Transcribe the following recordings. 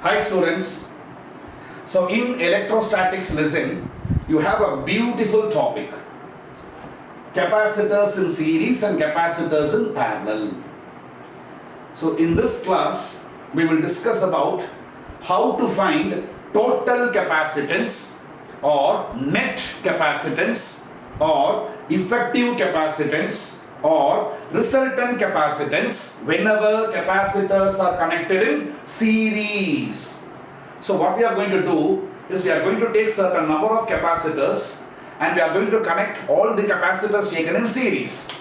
Hi students. So in electrostatics lesson, you have a beautiful topic. Capacitors in series and capacitors in parallel. So in this class, we will discuss about how to find total capacitance or net capacitance or effective capacitance or resultant capacitance whenever capacitors are connected in series. So what we are going to do is we are going to take certain number of capacitors and we are going to connect all the capacitors taken in series.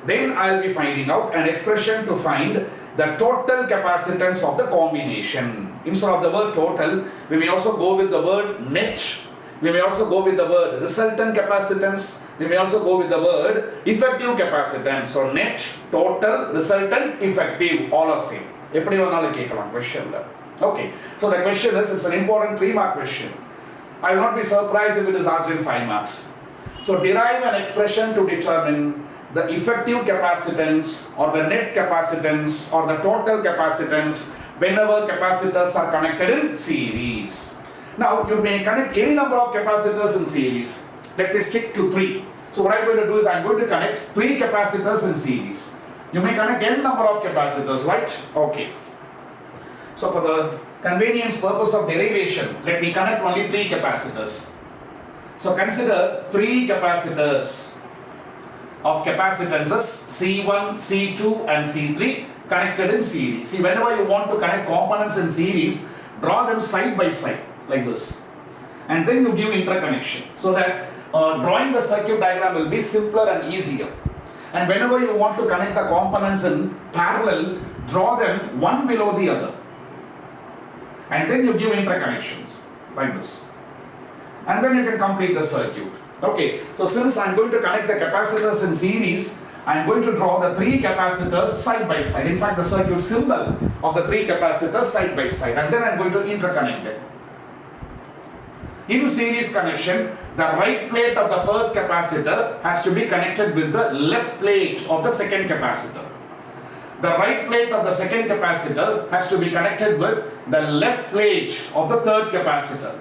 Then I will be finding out an expression to find the total capacitance of the combination. Instead of the word total, we may also go with the word net. We may also go with the word resultant capacitance. We may also go with the word effective capacitance. So net, total, resultant, effective, all are same. எப்படி வேணாலும் கேட்கலாம் questionல. Okay, so the question is, it's an important 3-mark question. I will not be surprised if it is asked in 5 marks. So derive an expression to determine the effective capacitance or the net capacitance or the total capacitance whenever capacitors are connected in series. Now you may connect any number of capacitors in series. Let me stick to 3. So what I am going to do is I am going to connect 3 capacitors in series. You may connect n number of capacitors, right? Okay. So for the convenience purpose of derivation, let me connect only 3 capacitors. So consider 3 capacitors of capacitances C1, C2 and C3 connected in series. See, whenever you want to connect components in series, draw them side by side like this. And then you give interconnection so that drawing the circuit diagram will be simpler and easier. And whenever you want to connect the components in parallel, draw them one below the other. And then you give interconnections like this. And then you can complete the circuit. Okay, so since I am going to connect the capacitors in series, I am going to draw the 3 capacitors side by side. In fact, the circuit symbol of the 3 capacitors side by side. And then I am going to interconnect them. In series connection, the right plate of the first capacitor has to be connected with the left plate of the second capacitor. The right plate of the second capacitor has to be connected with the left plate of the third capacitor.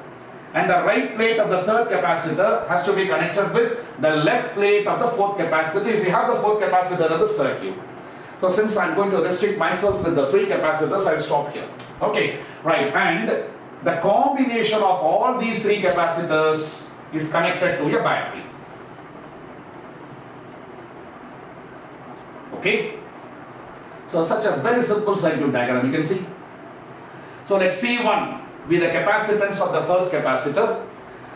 And the right plate of the third capacitor has to be connected with the left plate of the fourth capacitor if you have the fourth capacitor in the circuit. So since I am going to restrict myself with the 3 capacitors, I will stop here. Okay, right. And the combination of all these 3 capacitors is connected to a battery. Okay. So such a very simple circuit diagram you can see. So let C1 be the capacitance of the first capacitor.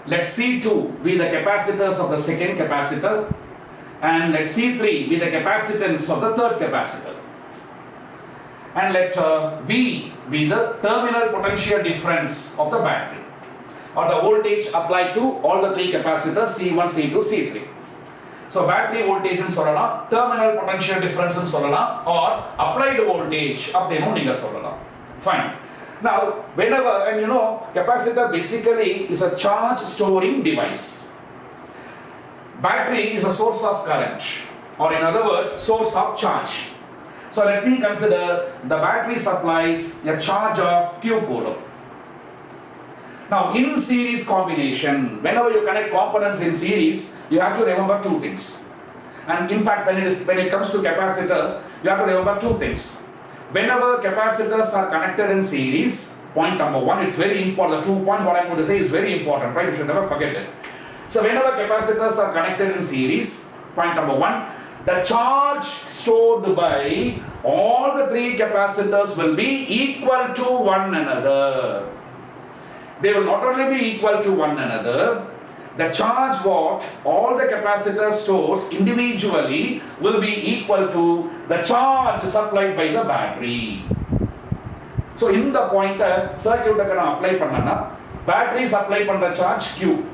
Let C2 be the capacitors of the second capacitor. And let C3 be the capacitance of the third capacitor. And let V be the terminal potential difference of the battery or the voltage applied to all the 3 capacitors C1, C2, C3. So battery voltage னு சொல்லலாம், terminal potential difference னு சொல்லலாம், or applied voltage அப்படினு நீங்க சொல்லலாம். Fine. Now whenever, and you know, capacitor basically is a charge storing device. Battery is a source of current, or in other words, source of charge. So let me consider the battery supplies a charge of Q coulomb. Now in series combination, whenever you connect components in series, you have to remember 2 things. And in fact, when it comes to capacitor, you have to remember 2 things. Whenever capacitors are connected in series, point number 1 is very important. The 2 points what I am going to say is very important, right? You should never forget it. So whenever capacitors are connected in series, point number 1, the charge stored by all the 3 capacitors will be equal to one another. They will not only be equal to one another, the charge what all the capacitor stores individually will be equal to the charge supplied by the battery. So in the pointer circuit apply பண்ணனா battery supply பண்ற charge Q.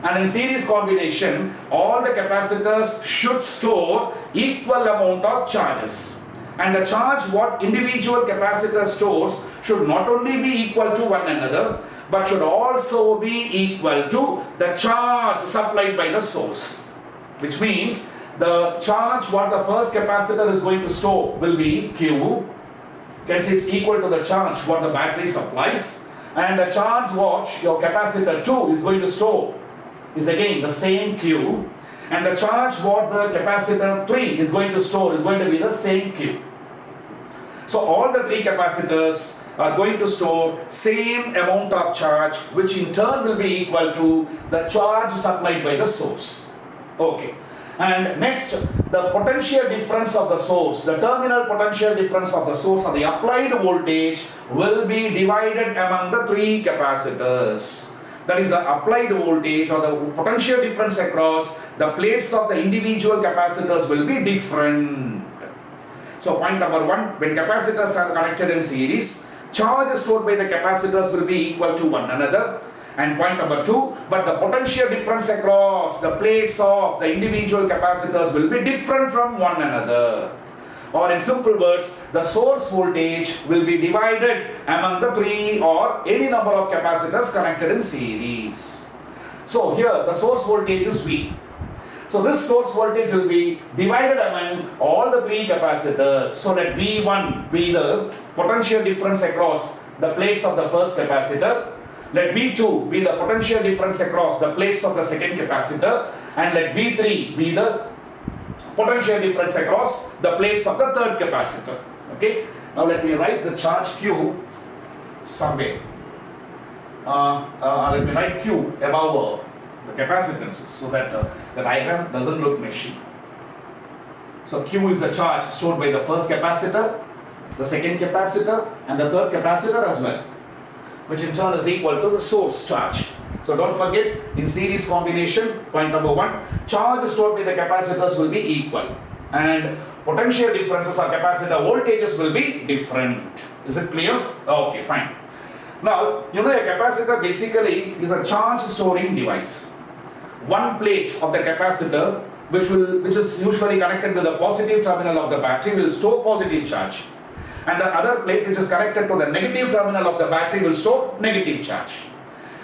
And in series combination, all the capacitors should store equal amount of charges. And the charge what individual capacitor stores should not only be equal to one another, but should also be equal to the charge supplied by the source. Which means the charge what the first capacitor is going to store will be Q, can see it's equal to the charge what the battery supplies, and the charge what your capacitor 2 is going to store is again the same Q, and the charge what the capacitor 3 is going to store is going to be the same Q. So all the three capacitors are going to store same amount of charge, which in turn will be equal to the charge supplied by the source. Okay. And next, the potential difference of the source, the terminal potential difference of the source and the applied voltage will be divided among the three capacitors. That is, the applied voltage or the potential difference across the plates of the individual capacitors will be different. So point number 1, when capacitors are connected in series, charge stored by the capacitors will be equal to one another. And point number 2, but the potential difference across the plates of the individual capacitors will be different from one another. Or in simple words, the source voltage will be divided among the three or any number of capacitors connected in series. So here the source voltage is V. So this source voltage will be divided among all the three capacitors. So let V1 be the potential difference across the plates of the first capacitor. Let V2 be the potential difference across the plates of the second capacitor, and let V3 be the potential difference across the plates of the third capacitor. Okay. Now let me write the charge Q somewhere. Let me write Q above the capacitances so that the diagram doesn't look messy. So Q is the charge stored by the first capacitor, the second capacitor, and the third capacitor as well, which in turn is equal to the source charge. So don't forget, in series combination, point number 1, charge stored by the capacitors will be equal, and potential differences or capacitor voltages will be different. Is it clear? Okay, fine. Now, you know, a capacitor basically is a charge storing device. One plate of the capacitor, which is usually connected to the positive terminal of the battery, will store positive charge. And the other plate, which is connected to the negative terminal of the battery, will store negative charge.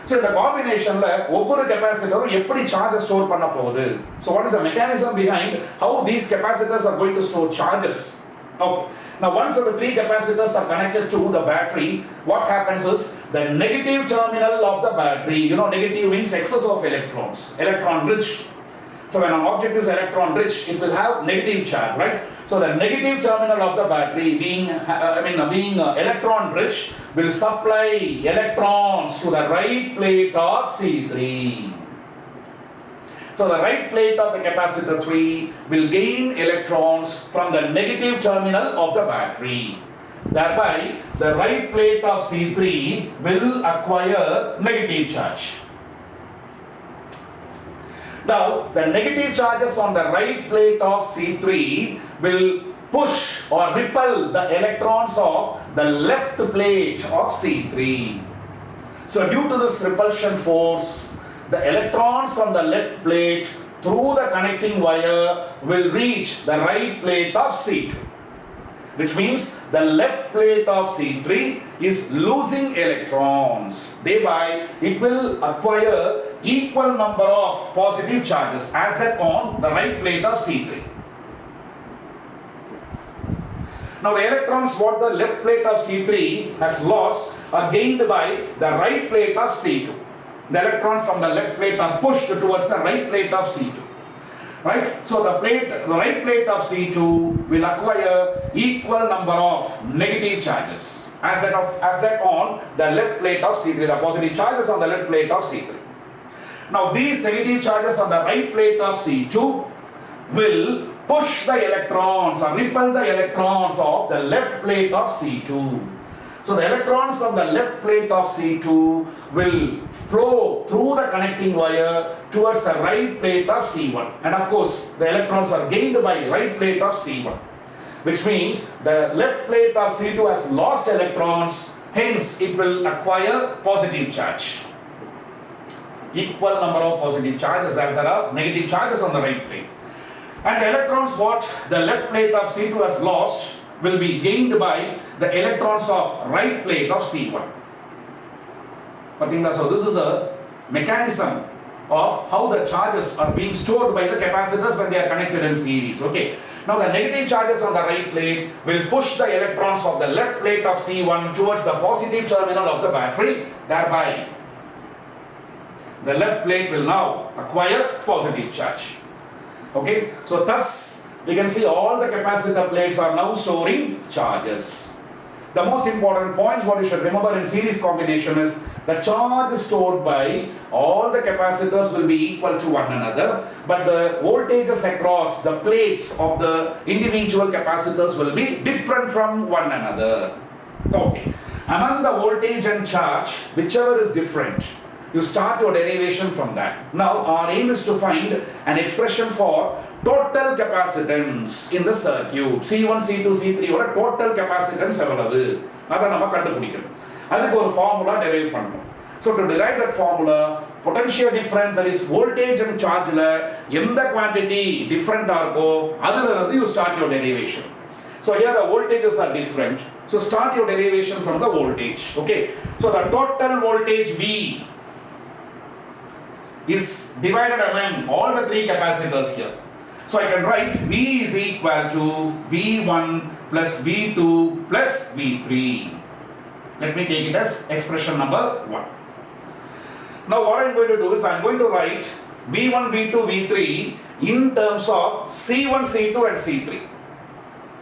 So in the combination, ஒவ்வொரு capacitorum எப்படி charge store பண்ண போகுது? So what is the mechanism behind how these capacitors are going to store charges? Okay. Now once the three capacitors are connected to the battery, what happens is the negative terminal of the battery, you know, negative means excess of electrons, electron rich. So when an object is electron rich, it will have negative charge, right? So the negative terminal of the battery being electron rich will supply electrons to the right plate of C3. So the right plate of the capacitor 3 will gain electrons from the negative terminal of the battery. Thereby, the right plate of C3 will acquire negative charge. Now, the negative charges on the right plate of C3 will push or repel the electrons of the left plate of C3. So, due to this repulsion force, the electrons from the left plate through the connecting wire will reach the right plate of C2. Which means the left plate of C3 is losing electrons. Thereby, it will acquire equal number of positive charges as that on the right plate of C3. Now the electrons what the left plate of C3 has lost are gained by the right plate of C2. The electrons from the left plate are pushed towards the right plate of C2. Right? So the right plate of C2 will acquire equal number of negative charges as that on the left plate of C3, the positive charges on the left plate of C3. Now these negative charges on the right plate of C2 will push the electrons or repel the electrons of the left plate of C2. So the electrons from the left plate of C2 will flow through the connecting wire towards the right plate of C1. And of course, the electrons are gained by right plate of C1. Which means the left plate of C2 has lost electrons, hence it will acquire positive charge. Equal number of positive charges as there are negative charges on the right plate. And the electrons what the left plate of C2 has lost will be gained by the electrons of right plate of C1. So this is the mechanism of how the charges are being stored by the capacitors when they are connected in series. Okay. Now the negative charges on the right plate will push the electrons of the left plate of C1 towards the positive terminal of the battery, thereby the left plate will now acquire positive charge. Okay, so thus we can see all the capacitor plates are now storing charges. The most important points what you should remember in series combination is the charge stored by all the capacitors will be equal to one another, but the voltages across the plates of the individual capacitors will be different from one another. Okay, among the voltage and charge, whichever is different, you start your derivation from that. Now our aim is to find an expression for total capacitance in the circuit. C1, C2, C3 or total capacitance எவ்வளவு அதை நம்ம கண்டுபிடிக்கணும். அதுக்கு ஒரு formula derive பண்ணணும். So to derive that formula, potential difference, that is voltage and charge ல எந்த quantity different இருக்கோ அதுல இருந்து you start your derivation. So here the voltages are different. So start your derivation from the voltage. Okay. So the total voltage V is divided among all the three capacitors here. So I can write V is equal to V1 plus V2 plus V3. Let me take it as expression number 1. Now what I am going to do is I am going to write V1, V2, V3 in terms of C1, C2 and C3.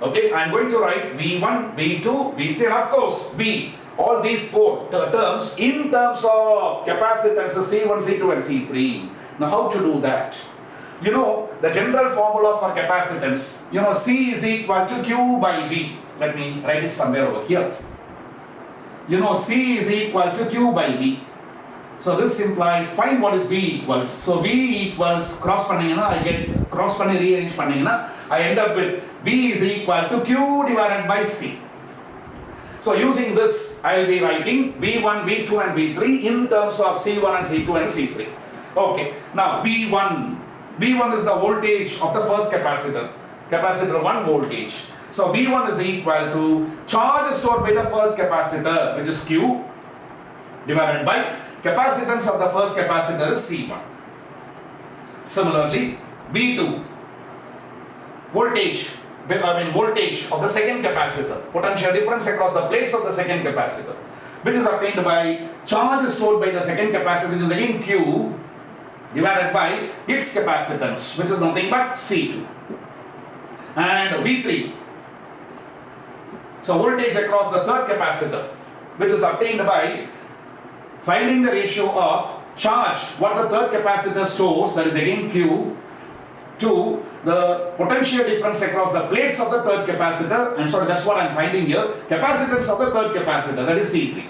Okay, I am going to write V1, V2, V3 and of course V. All these four terms in terms of capacitance C1, C2 and C3. Now how to do that? You know the general formula for capacitance, you know C is equal to Q by V. Let me write it somewhere over here. You know C is equal to Q by V. So this implies find what is V equals. So V equals cross panningana I get cross panni rearrange panningana I end up with V is equal to Q divided by C. So using this I will be writing V1, V2 and V3 in terms of C1 and C2 and C3. Okay, now V1 is the voltage of the first capacitor, capacitor 1 voltage. So V1 is equal to charge stored by the first capacitor, which is Q, divided by capacitance of the first capacitor is C1. Similarly, V2, voltage of the second capacitor, potential difference across the plates of the second capacitor, which is obtained by charge stored by the second capacitor, which is again Q, divided by its capacitance, which is nothing but C2. And V3, so voltage across the third capacitor, which is obtained by finding the ratio of charge what the third capacitor stores, that is again Q, to the potential difference across the plates of the third capacitor. I'm sorry, that's what I'm finding here, capacitance of the third capacitor, that is C3.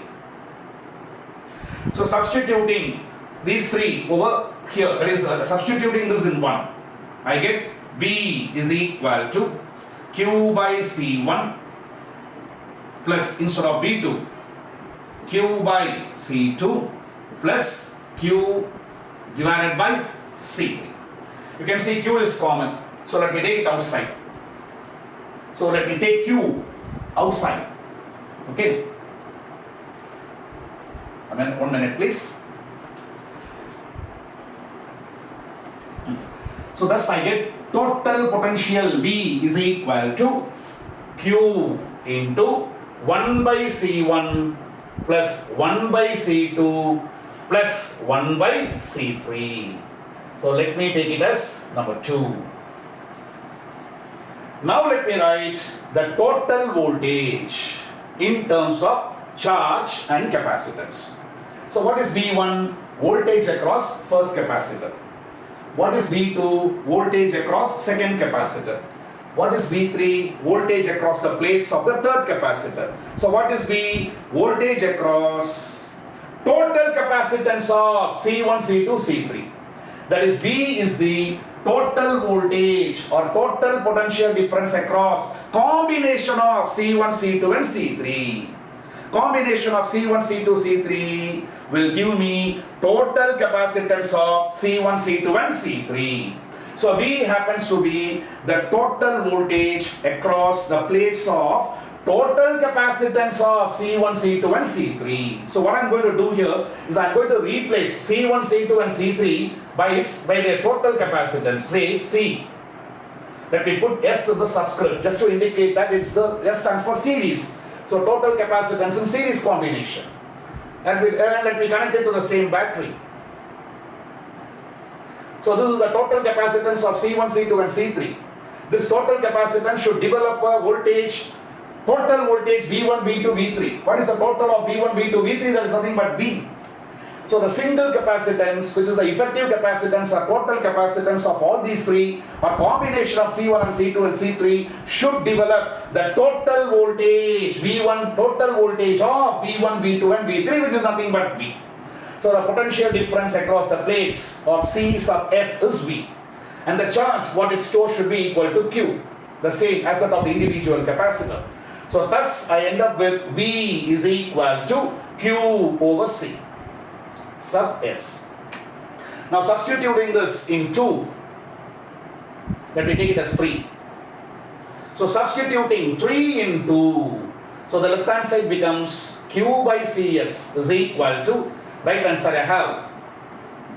So substituting these three over here, that is substituting this in 1, I get V is equal to Q by C1 plus instead of V2 Q by C2 plus Q divided by C3. You can see Q is common, so let me take it outside. So let me take Q outside. Okay, and then 1 minute please. So thus I get total potential V is equal to Q into 1 by C1 plus 1 by C2 plus 1 by C3. So let me take it as number 2. Now let me write the total voltage in terms of charge and capacitance. So what is V1? Voltage across first capacitor. What is V2? Voltage across second capacitor. What is V3? Voltage across the plates of the third capacitor. So what is V? Voltage across total capacitance of C1, C2, C3. That is V is the total voltage or total potential difference across combination of C1, C2 and C3. Combination of C1, C2, C3 will give me total capacitance of C1, C2 and C3. So V happens to be the total voltage across the plates of total capacitance of C1, C2 and C3. So what I am going to do here is I am going to replace C1, C2 and C3 by their total capacitance, say C. Let me put S in the subscript just to indicate that it's the S stands for series. So total capacitance in series combination. And let me connect it to the same battery. So this is the total capacitance of C1, C2 and C3. This total capacitance should develop a voltage, total voltage V1, V2, V3. What is the total of V1, V2, V3? That is nothing but V. So the single capacitance, which is the effective capacitance or total capacitance of all these three, or combination of C1 and C2 and C3, should develop the total voltage V1, total voltage of V1, V2 and V3, which is nothing but V. So the potential difference across the plates of C sub S is V. And the charge, what it stores, should be equal to Q, the same as that of the individual capacitor. So thus I end up with V is equal to Q over C sub S. Now substituting this in 2, let me take it as 3. So substituting 3 in 2, so the left hand side becomes Q by Cs is equal to, right hand side I have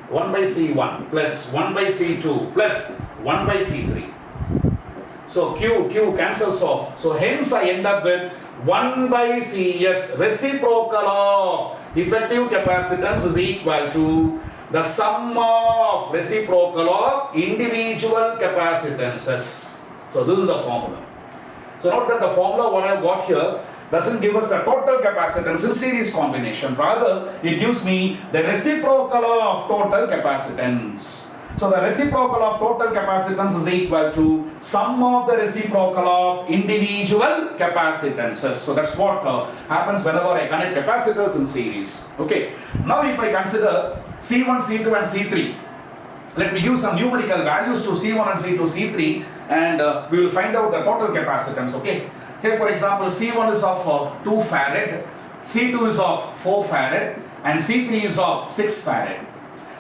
1 by C1 plus 1 by C2 plus 1 by C3. So Q cancels off. So hence I end up with 1 by Cs reciprocal of effective capacitance is equal to the sum of reciprocal of individual capacitances. So this is the formula. So note that the formula what I have got here doesn't give us the total capacitance in series combination. Rather, it gives me the reciprocal of total capacitance. So the reciprocal of total capacitance is equal to sum of the reciprocal of individual capacitances. So that's what happens whenever I connect capacitors in series. Okay. Now if I consider C1, C2 and C3, let me give some numerical values to C1 and C2, C3, and we will find out the total capacitance. Okay. Say for example, C1 is of 2 farad, C2 is of 4 farad, and C3 is of 6 farad.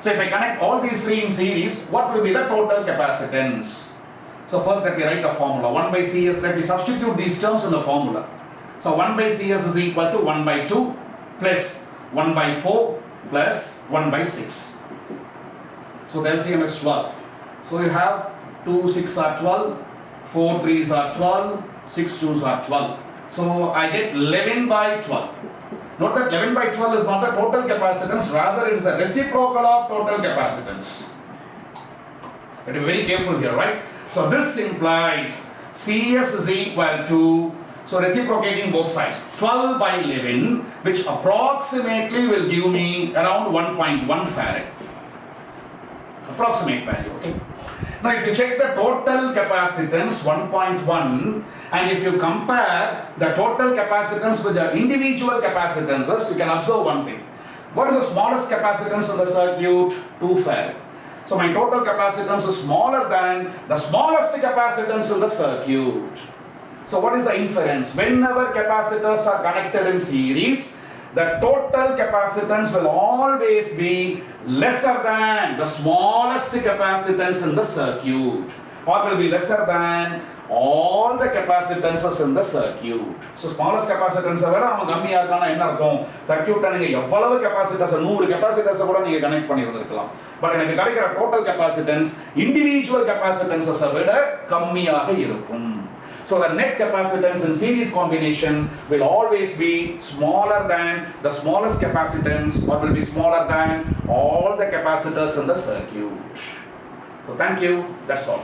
So if I connect all these three in series, what will be the total capacitance? So first let me write the formula. 1 by Cs, let me substitute these terms in the formula. So 1 by Cs is equal to 1 by 2 plus 1 by 4 plus 1 by 6. So the LCM is 12. So you have 2 6 are 12, 4 3s are 12, 6 2s are 12. So I get 11 by 12. Note that 11 by 12 is not the total capacitance, rather it is a reciprocal of total capacitance. You have to be very careful here, right? So this implies Cs is equal to, so reciprocating both sides, 12 by 11, which approximately will give me around 1.1 farad. Approximate value, okay? Now if you check the total capacitance 1.1, and if you compare the total capacitance with the individual capacitances, you can observe one thing. What is the smallest capacitance in the circuit? 2 farad. So my total capacitance is smaller than the smallest capacitance in the circuit. So what is the inference? Whenever capacitors are connected in series, the total capacitance will always be lesser than the smallest capacitance in the circuit, or will be lesser than all the capacitances in the circuit. So smallest capacitance விட நம்ம கம்மியா இருக்கானா என்ன அர்த்தம்? சர்க்யூட்ல நீங்க எவ்வளவு capacitors 100 capacitors கூட நீங்க கனெக்ட் பண்ணியிருந்திருக்கலாம். பட் எனக்கு கிடைக்கிற total capacitance individual capacitances விட கம்மியாக இருக்கும். So the net capacitance in series combination will always be smaller than the smallest capacitance, or will be smaller than all the capacitors in the circuit. So thank you. That's all.